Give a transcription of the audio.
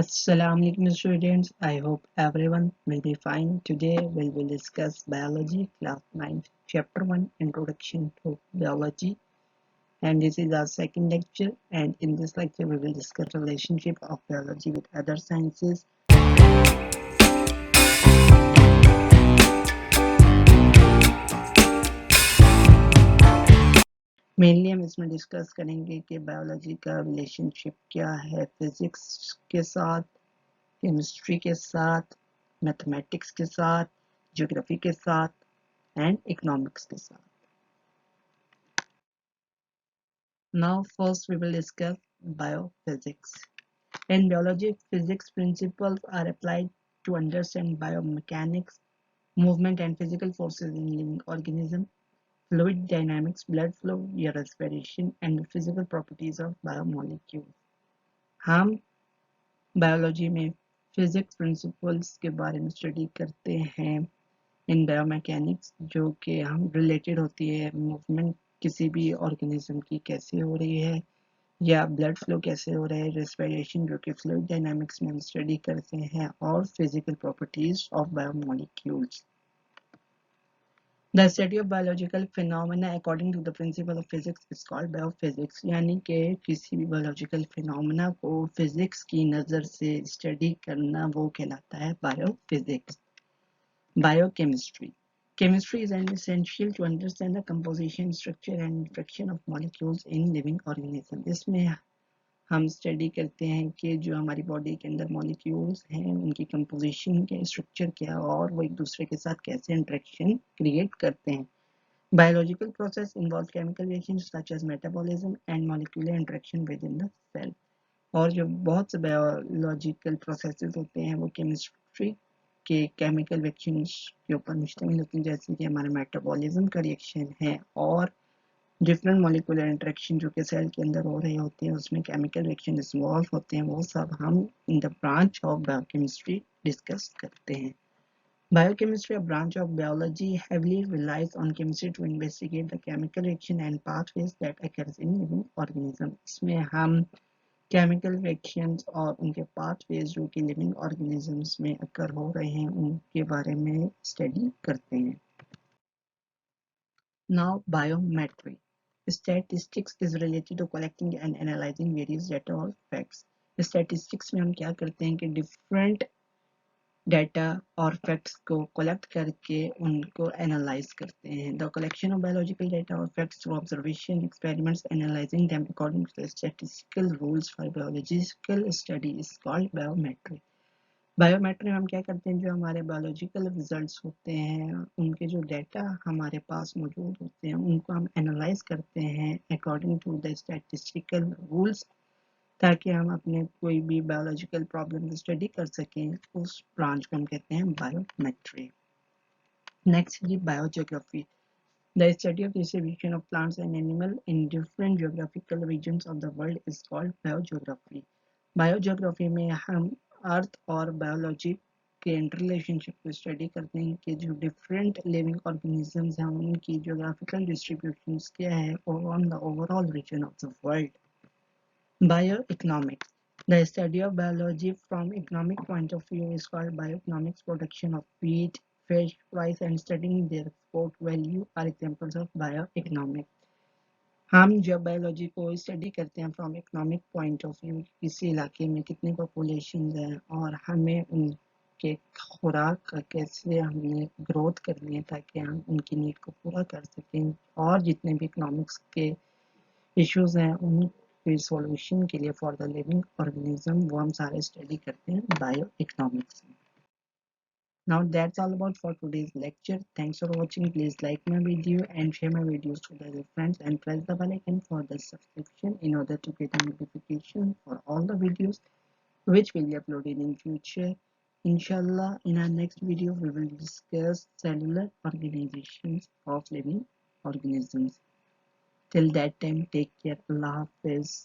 Assalamu alaikum students. I hope everyone will be fine. Today we will discuss biology class 9 chapter 1 introduction to biology, and this is our second lecture, and in this lecture we will discuss relationship of biology with other sciences. Mainly हम इसमें discuss करेंगे कि biology का relationship क्या है physics के साथ, chemistry के साथ, मैथमेटिक्स के साथ, ज्योग्राफी के साथ एंड इकोनॉमिक्स के साथ. Now first we will discuss biophysics. In biology, physics principles are applied to understand biomechanics, movement and physical forces in living organisms, fluid dynamics, blood flow, respiration, and the physical properties of biomolecules. हम biology में physics principles के बारे में study करते हैं इन biomechanics, जो कि हम रिलेटेड होती है मूवमेंट किसी भी ऑर्गेनिज्म की कैसे हो रही है, या ब्लड फ्लो कैसे हो रहा है, रेस्पिरेशन जो कि फ्लूइड डायनामिक्स में हम स्टडी करते हैं, और physical properties of biomolecules. The study of biological phenomena according to the principle of physics is called biophysics. यानी कि किसी भी biological phenomena को physics की नज़र से स्टडी करना वो कहलाता है biophysics. Biochemistry. Chemistry is essential to understand the composition, structure and interaction of molecules in living organisms. इसमें हम स्टडी करते हैं कि जो हमारी बॉडी के अंदर मॉलिक्यूल्स हैं उनकी कंपोजिशन क्या, स्ट्रक्चर क्या, और वो एक दूसरे के साथ कैसे इंटरेक्शन क्रिएट करते हैं. Biological process involve chemical reactions such as metabolism and molecular interaction within the cell. और जो बहुत से बायोलॉजिकल प्रोसेसेस होते हैं वो केमिस्ट्री के केमिकल रिएक्शंस के ऊपर मुश्तमिल होते हैं, जैसे कि हमारा मेटाबॉलिज्म का रिएक्शन है और डिफरेंट मॉलिक्यूलर इंटरेक्शन जो कि सेल के अंदर हो रहे होते हैं, उसमें केमिकल रिएक्शन इन्वॉल्व होते हैं. वो सब हम in the branch of biochemistry discuss करते हैं. Biochemistry, a branch of biology, heavily relies on chemistry to investigate the chemical reaction and pathways that occurs in living organisms. इसमें हम chemical reactions और उनके pathways जो कि living organisms में occur हो रहे हैं उनके बारे में study करते हैं. Now, biometry. Statistics is related to collecting and analyzing various data or facts. Statistics में हम क्या करते हैं कि different data और facts को collect करके उनको analyze करते हैं. The collection of biological data or facts through observation, experiments, analyzing them according to the statistical rules for biological study is called biometry. Biometry में हम क्या करते हैं, जो हमारे बायोलॉजिकल रिजल्ट्स होते हैं उनके जो डाटा हमारे पास मौजूद होते हैं उनको हम एनालाइज करते हैं according to the statistical rules, ताकि हम अपने कोई भी बायोलॉजिकल प्रॉब्लम की स्टडी कर सकें. उस ब्रांच को हम कहते हैं बायोमेट्री. नेक्स्ट है biogeography. The study of distribution of plants and animals in different geographical regions of the world is called biogeography. Biogeography में हम अर्थ और बायोलॉजी के इंटररिलेशनशिप को स्टडी करते हैं कि जो डिफरेंट लिविंग ऑर्गेनिजम्स हैं उनकी जियोग्राफिकल डिस्ट्रीब्यूशंस क्या है on the overall region of the world. Bioeconomics. The study of biology from economic point of view is called bioeconomics. Production of wheat, fish, rice and studying their export value are examples of bioeconomics. हम जब biology को study करते हैं from economic point of view, किसी इलाके में कितनी population है और हमें उनके खुराक का कैसे हमें ग्रोथ करनी है ताकि हम उनकी नीड को पूरा कर सकें, और जितने भी इकोनॉमिक्स के इश्यूज हैं उनके सॉल्यूशन के लिए फॉर द लिविंग ऑर्गेनिज्म वो हम सारे स्टडी करते हैं बायो इकोनॉमिक्स में. Now that's all about for today's lecture. Thanks for watching. Please like my video and share my videos to the friends and press the bell icon for the subscription in order to get a notification for all the videos which will be uploaded in future. Inshallah, in our next video we will discuss cellular organizations of living organisms. Till that time, take care. Allah Hafiz.